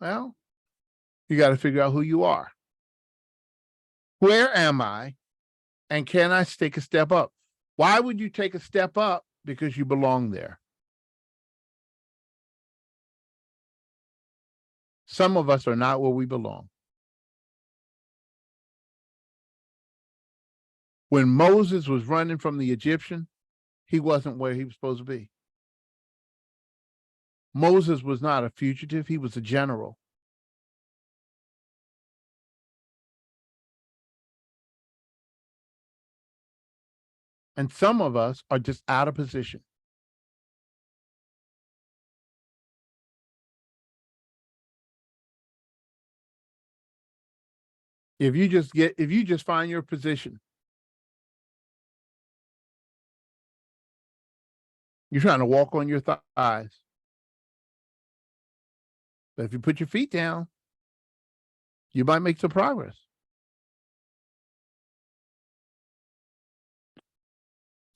Well, you got to figure out who you are. Where am I? And can I take a step up? Why would you take a step up? Because you belong there. Some of us are not where we belong. When Moses was running from the Egyptian, he wasn't where he was supposed to be. Moses was not a fugitive, he was a general. And some of us are just out of position. If you just find your position, you're trying to walk on your thighs. But if you put your feet down, you might make some progress.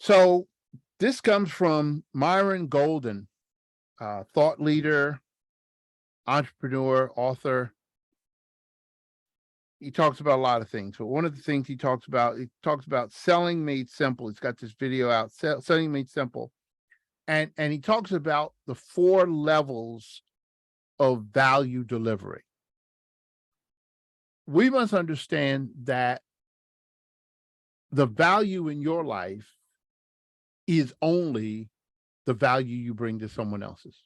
So this comes from Myron Golden, thought leader, entrepreneur, author. He talks about a lot of things, but one of the things he talks about selling made simple. He's got this video out, selling made simple. And he talks about the 4 levels of value delivery. We must understand that the value in your life is only the value you bring to someone else's.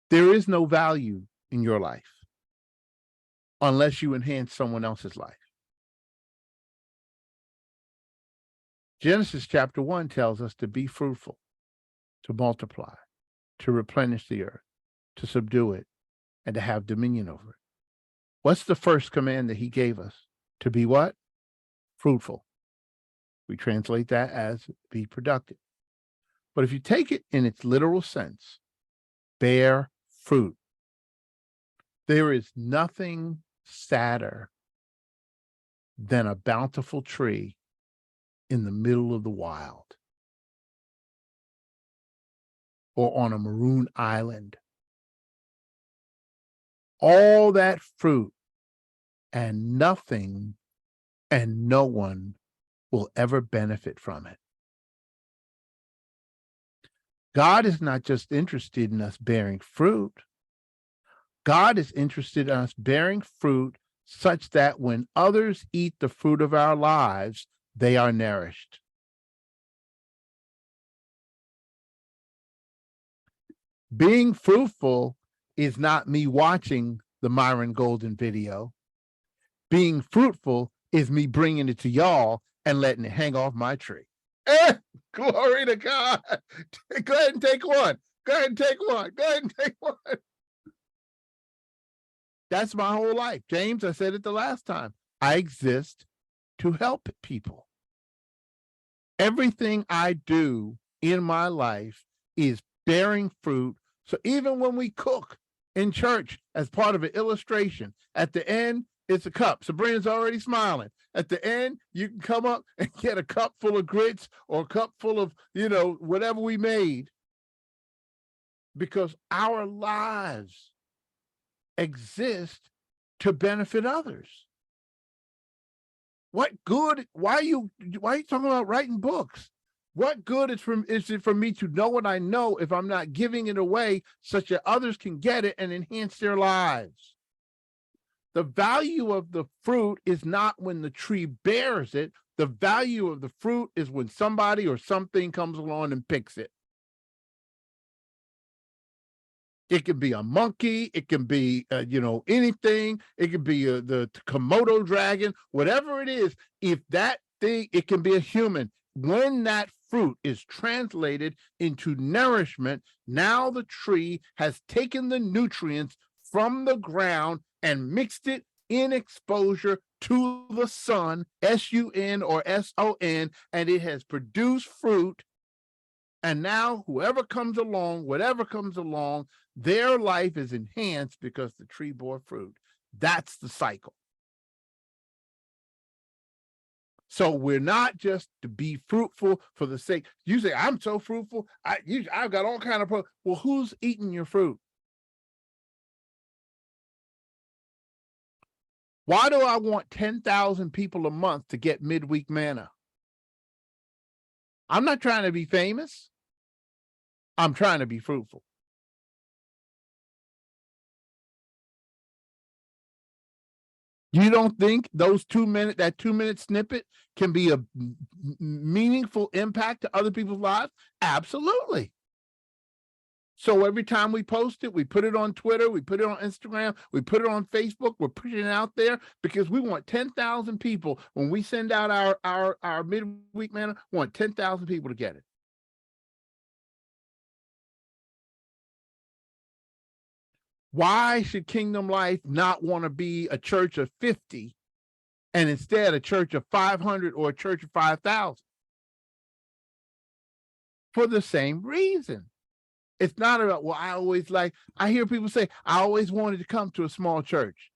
There is no value in your life unless you enhance someone else's life. Genesis chapter 1 tells us to be fruitful, to multiply, to replenish the earth, to subdue it, and to have dominion over it. What's the first command that he gave us? To be what? Fruitful. We translate that as be productive. But if you take it in its literal sense, bear fruit. There is nothing sadder than a bountiful tree in the middle of the wild or on a maroon island. All that fruit and nothing and no one will ever benefit from it. God is not just interested in us bearing fruit. God is interested in us bearing fruit such that when others eat the fruit of our lives, they are nourished. Being fruitful is not me watching the Myron Golden video. Being fruitful is me bringing it to y'all and letting it hang off my tree. Glory to God. Go ahead and take one. Go ahead and take one. Go ahead and take one. That's my whole life. James, I said it the last time. I exist to help people. Everything I do in my life is bearing fruit. So even when we cook in church as part of an illustration, at the end, it's a cup. Sabrina's already smiling. At the end, you can come up and get a cup full of grits or a cup full of, whatever we made. Because our lives exist to benefit others. What good? Why are you talking about writing books? What good is it for me to know what I know if I'm not giving it away such that others can get it and enhance their lives? The value of the fruit is not when the tree bears it. The value of the fruit is when somebody or something comes along and picks it. It can be a monkey. It can be, anything. It could be the Komodo dragon, whatever it is. If that thing, it can be a human. When that fruit is translated into nourishment, now the tree has taken the nutrients from the ground and mixed it in exposure to the sun, S-U-N or S-O-N, and it has produced fruit. And now whoever comes along, whatever comes along, their life is enhanced because the tree bore fruit. That's the cycle. So we're not just to be fruitful for the sake. You say, I'm so fruitful. I've got all kind of well, who's eating your fruit? Why do I want 10,000 people a month to get midweek manna? I'm not trying to be famous. I'm trying to be fruitful. You don't think those 2-minute snippet can be a meaningful impact to other people's lives? Absolutely. So every time we post it, we put it on Twitter, we put it on Instagram, we put it on Facebook, we're pushing it out there because we want 10,000 people. When we send out our midweek manna, we want 10,000 people to get it. Why should Kingdom Life not want to be a church of 50 and instead a church of 500 or a church of 5,000? For the same reason. It's not about, well, I hear people say, I always wanted to come to a small church.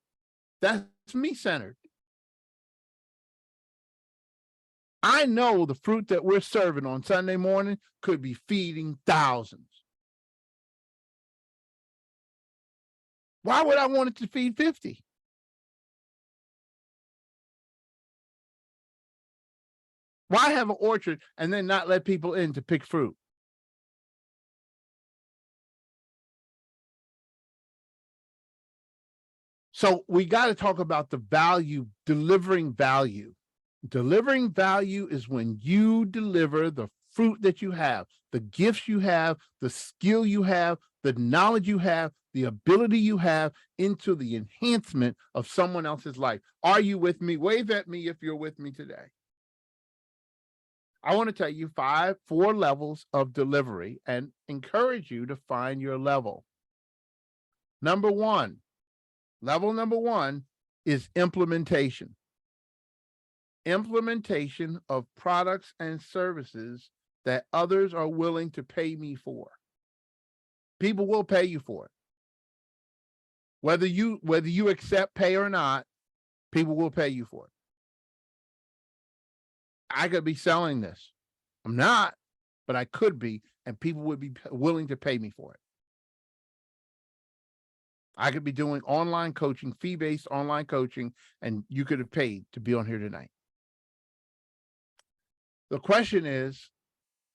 That's me centered. I know the fruit that we're serving on Sunday morning could be feeding thousands. Why would I want it to feed 50? Why have an orchard and then not let people in to pick fruit? So we got to talk about the value, delivering value. Delivering value is when you deliver the fruit that you have, the gifts you have, the skill you have, the knowledge you have, the ability you have into the enhancement of someone else's life. Are you with me? Wave at me if you're with me today. I want to tell you 4 levels of delivery and encourage you to find your level. Level number one is implementation. Implementation of products and services that others are willing to pay me for. People will pay you for it. Whether you accept pay or not, people will pay you for it. I could be selling this. I'm not, but I could be, and people would be willing to pay me for it. I could be doing online coaching, fee-based online coaching, and you could have paid to be on here tonight. The question is,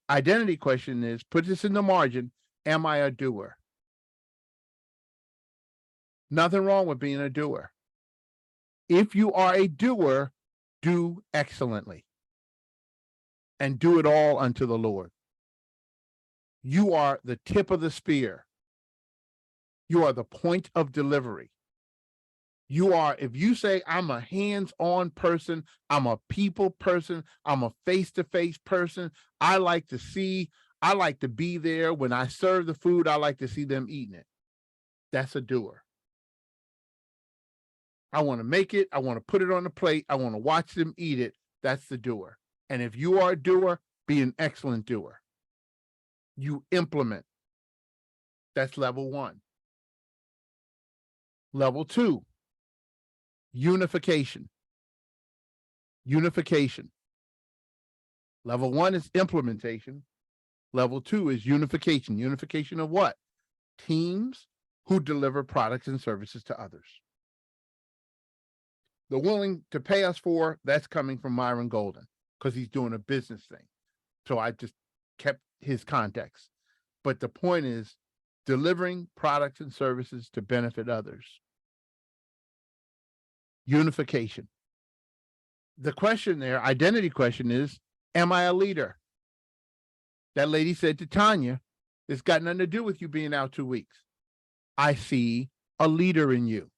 identity question is, put this in the margin, am I a doer? Nothing wrong with being a doer. If you are a doer, do excellently and do it all unto the Lord. You are the tip of the spear. You are the point of delivery. You are, if you say, I'm a hands-on person, I'm a people person, I'm a face-to-face person, I like to be there. When I serve the food, I like to see them eating it. That's a doer. I want to make it. I want to put it on the plate. I want to watch them eat it. That's the doer. And if you are a doer, be an excellent doer. You implement. That's level one. Level two, unification. Unification. Level one is implementation. Level two is unification. Unification of what? Teams who deliver products and services to others. The willing to pay us for, that's coming from Myron Golden because he's doing a business thing. So I just kept his context. But the point is delivering products and services to benefit others. Unification. The question there, identity question is, am I a leader? That lady said to Tanya, it's got nothing to do with you being out 2 weeks. I see a leader in you.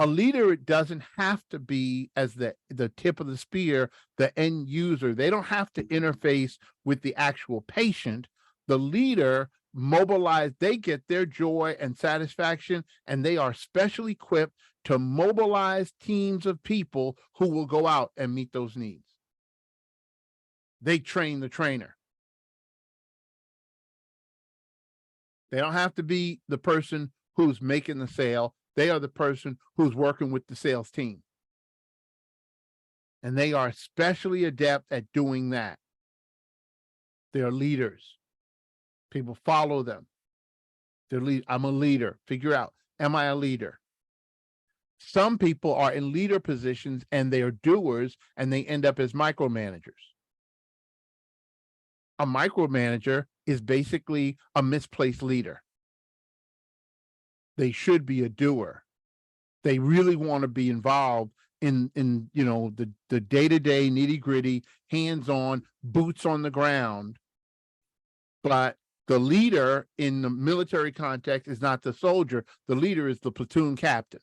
A leader doesn't have to be as the tip of the spear, the end user. They don't have to interface with the actual patient. The leader mobilize, they get their joy and satisfaction, and they are specially equipped to mobilize teams of people who will go out and meet those needs. They train the trainer. They don't have to be the person who's making the sale. They are the person who's working with the sales team. And they are especially adept at doing that. They're leaders. People follow them. I'm a leader. Figure out, am I a leader? Some people are in leader positions and they are doers and they end up as micromanagers. A micromanager is basically a misplaced leader. They should be a doer. They really want to be involved in the day-to-day nitty-gritty, hands-on, boots on the ground. But the leader in the military context is not the soldier. The leader is the platoon captain.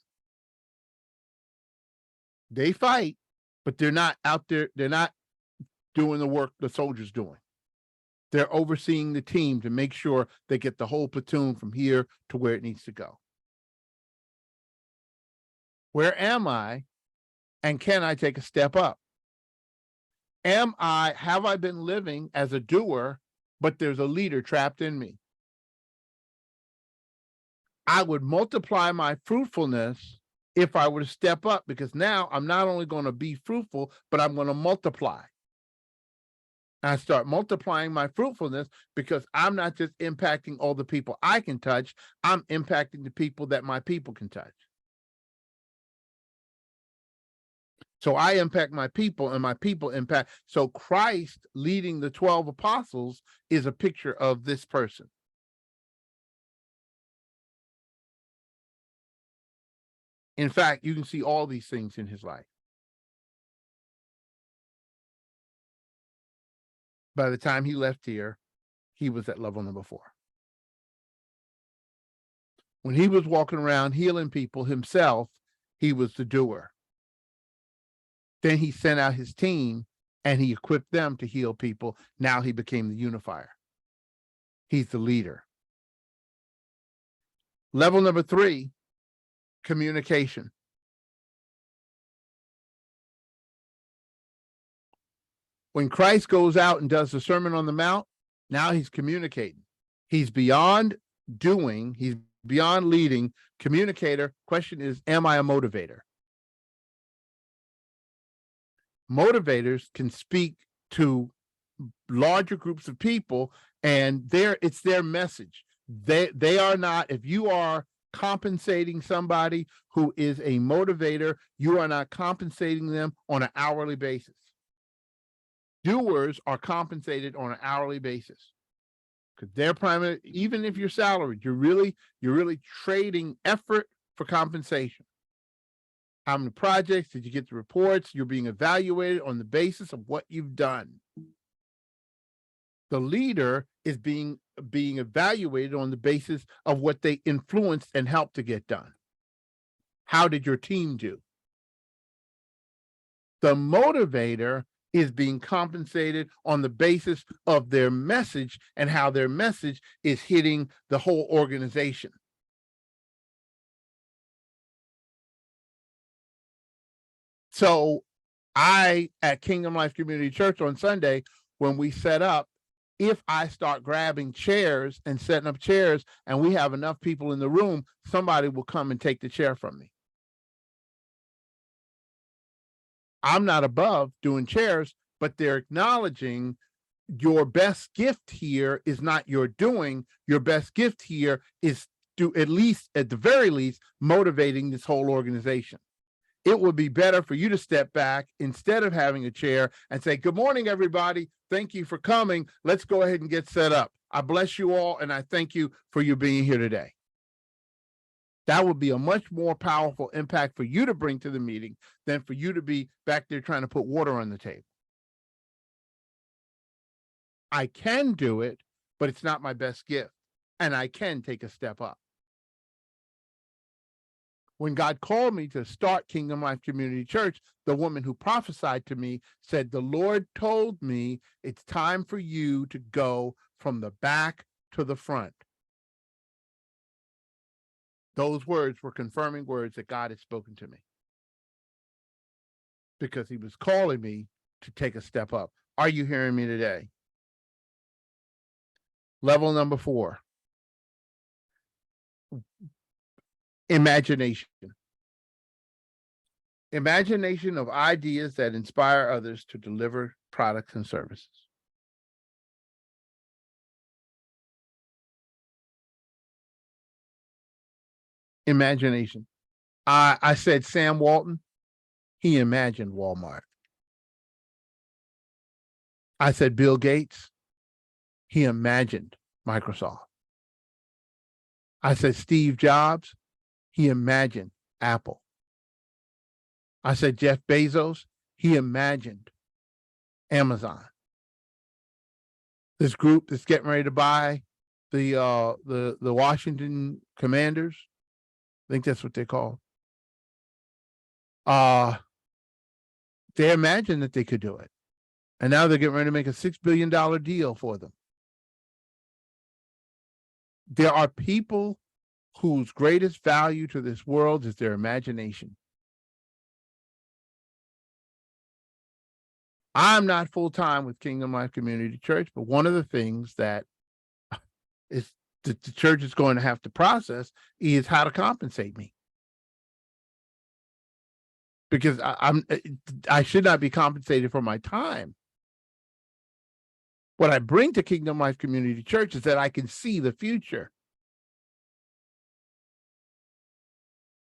They fight, but they're not out there. They're not doing the work the soldier's doing. They're overseeing the team to make sure they get the whole platoon from here to where it needs to go. Where am I? And can I take a step up? Have I been living as a doer, but there's a leader trapped in me? I would multiply my fruitfulness if I were to step up, because now I'm not only going to be fruitful, but I'm going to multiply. I start multiplying my fruitfulness because I'm not just impacting all the people I can touch, I'm impacting the people that my people can touch. So I impact my people and my people impact. So Christ leading the 12 apostles is a picture of this person. In fact, you can see all these things in his life. By the time he left here, he was at level number 4. When he was walking around healing people himself, he was the doer. Then he sent out his team and he equipped them to heal people. Now he became the unifier. He's the leader. Level number 3, communication. When Christ goes out and does the Sermon on the Mount, now he's communicating. He's beyond doing, he's beyond leading. Communicator. Question is, am I a motivator? Motivators can speak to larger groups of people, and it's their message. They are not, if you are compensating somebody who is a motivator, you are not compensating them on an hourly basis. Doers are compensated on an hourly basis because they're primary. Even if you're salaried, you're really trading effort for compensation. How many projects did you get the reports? You're being evaluated on the basis of what you've done. The leader is being evaluated on the basis of what they influenced and helped to get done. How did your team do? The motivator is being compensated on the basis of their message and how their message is hitting the whole organization. So at Kingdom Life Community Church on Sunday, when we set up, if I start grabbing chairs and setting up chairs and we have enough people in the room, somebody will come and take the chair from me. I'm not above doing chairs, but they're acknowledging your best gift here is not your doing. Your best gift here is at the very least, motivating this whole organization. It would be better for you to step back instead of having a chair and say, good morning, everybody. Thank you for coming. Let's go ahead and get set up. I bless you all, and I thank you for you being here today. That would be a much more powerful impact for you to bring to the meeting than for you to be back there trying to put water on the table. I can do it, but it's not my best gift, and I can take a step up. When God called me to start Kingdom Life Community Church, the woman who prophesied to me said, the Lord told me it's time for you to go from the back to the front. Those words were confirming words that God had spoken to me because he was calling me to take a step up. Are you hearing me today? Level number 4, imagination. Imagination of ideas that inspire others to deliver products and services. Imagination. I said Sam Walton. He imagined Walmart. I said Bill Gates. He imagined Microsoft. I said Steve Jobs. He imagined Apple. I said Jeff Bezos. He imagined Amazon. This group that's getting ready to buy the Washington Commanders. I think that's what they're called. They imagined that they could do it. And now they're getting ready to make a $6 billion deal for them. There are people whose greatest value to this world is their imagination. I'm not full-time with Kingdom Life Community Church, but one of the things that is the church is going to have to process is how to compensate me. Because I should not be compensated for my time. What I bring to Kingdom Life Community Church is that I can see the future.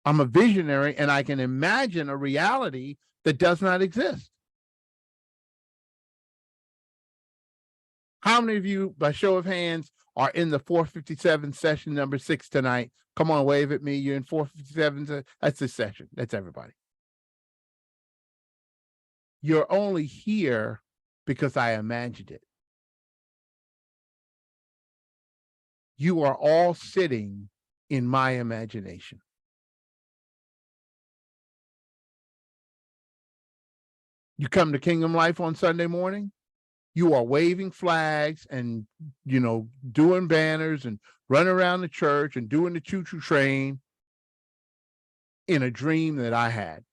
I'm a visionary and I can imagine a reality that does not exist. How many of you, by show of hands, are in the 457 session number 6 tonight? Come on, wave at me. You're in 457. That's this session. That's everybody. You're only here because I imagined it. You are all sitting in my imagination. You come to Kingdom Life on Sunday morning, you are waving flags and, doing banners and running around the church and doing the choo-choo train in a dream that I had.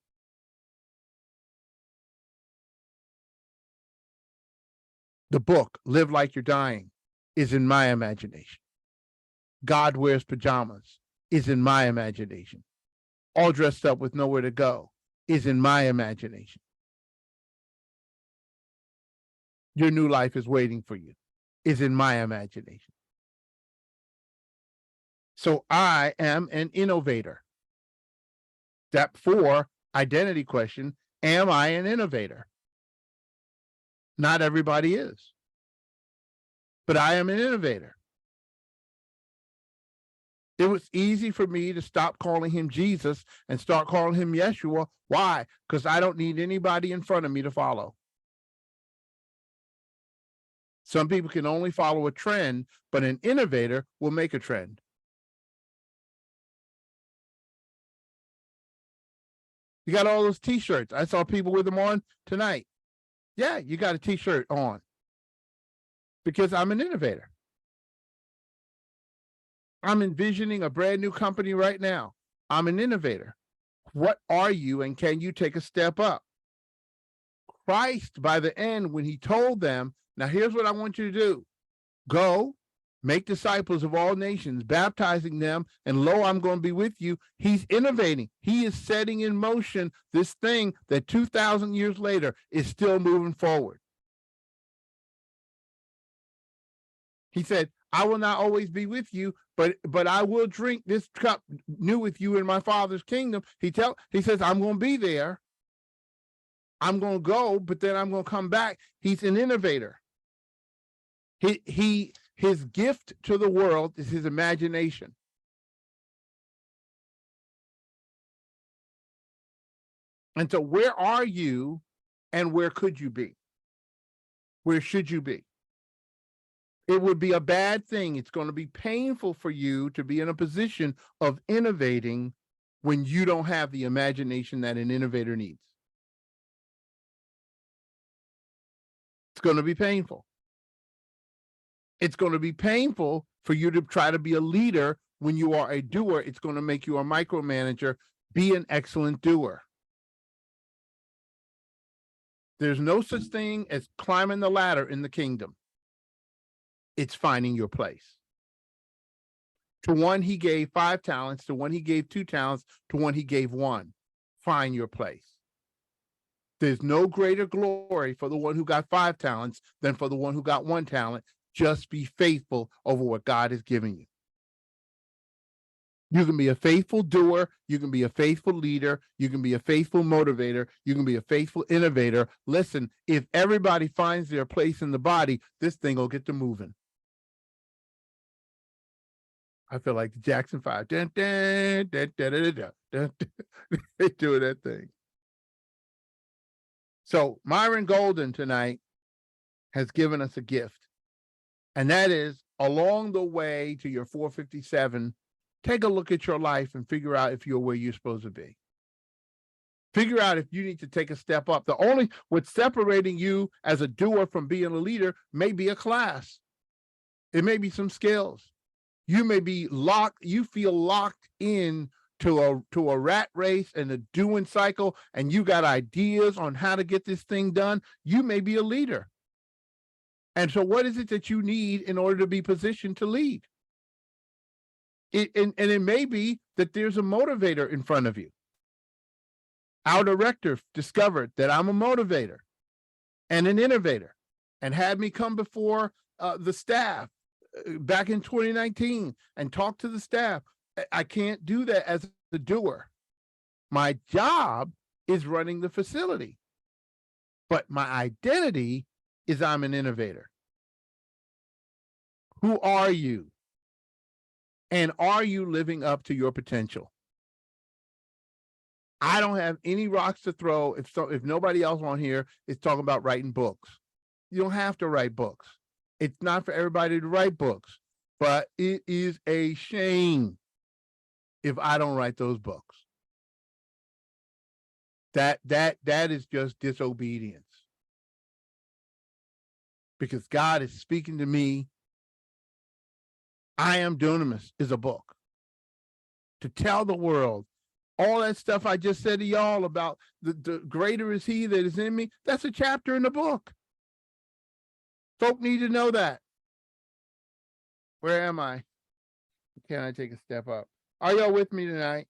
The book, Live Like You're Dying, is in my imagination. God Wears Pajamas is in my imagination. All Dressed Up with Nowhere to Go is in my imagination. Your New Life is Waiting for You is in my imagination. So I am an innovator. Step 4, identity question, am I an innovator? Not everybody is, but I am an innovator. It was easy for me to stop calling him Jesus and start calling him Yeshua. Why? Because I don't need anybody in front of me to follow. Some people can only follow a trend, but an innovator will make a trend. You got all those t-shirts. I saw people with them on tonight. Yeah, you got a t-shirt on because I'm an innovator. I'm envisioning a brand new company right now. I'm an innovator. What are you, and can you take a step up? Christ, by the end, when he told them, now here's what I want you to do. Go, make disciples of all nations, baptizing them, and lo, I'm going to be with you. He's innovating. He is setting in motion this thing that 2,000 years later is still moving forward. He said, I will not always be with you, but I will drink this cup new with you in my Father's kingdom. He says, I'm going to be there. I'm going to go, but then I'm going to come back. He's an innovator. His gift to the world is his imagination. And so where are you and where could you be? Where should you be? It would be a bad thing. It's going to be painful for you to be in a position of innovating when you don't have the imagination that an innovator needs. It's going to be painful. It's going to be painful for you to try to be a leader when you are a doer. It's going to make you a micromanager. Be an excellent doer. There's no such thing as climbing the ladder in the kingdom. It's finding your place. To one, he gave 5 talents. To one, he gave 2 talents. To one, he gave 1. Find your place. There's no greater glory for the one who got 5 talents than for the one who got 1 talent. Just be faithful over what God has given you. You can be a faithful doer. You can be a faithful leader. You can be a faithful motivator. You can be a faithful innovator. Listen, if everybody finds their place in the body, this thing will get to moving. I feel like the Jackson 5. Dun, dun, dun, dun, dun, dun, dun, dun. They doing that thing. So Myron Golden tonight has given us a gift. And that is, along the way to your 457, take a look at your life and figure out if you're where you're supposed to be. Figure out if you need to take a step up. What's separating you as a doer from being a leader may be a class. It may be some skills. You may be you feel locked in to a rat race and a doing cycle, and you got ideas on how to get this thing done. You may be a leader. And so what is it that you need in order to be positioned to lead? And it may be that there's a motivator in front of you. Our director discovered that I'm a motivator and an innovator and had me come before the staff back in 2019 and talk to the staff. I can't do that as a doer. My job is running the facility, but my identity is I'm an innovator. Who are you? And are you living up to your potential? I don't have any rocks to throw if nobody else on here is talking about writing books. You don't have to write books. It's not for everybody to write books, but it is a shame if I don't write those books. That is just disobedience. Because God is speaking to me. I Am Dunamis is a book to tell the world all that stuff I just said to y'all about the greater is he that is in me. That's a chapter in the book. Folk need to know that. Where am I? Can I take a step up? Are y'all with me tonight?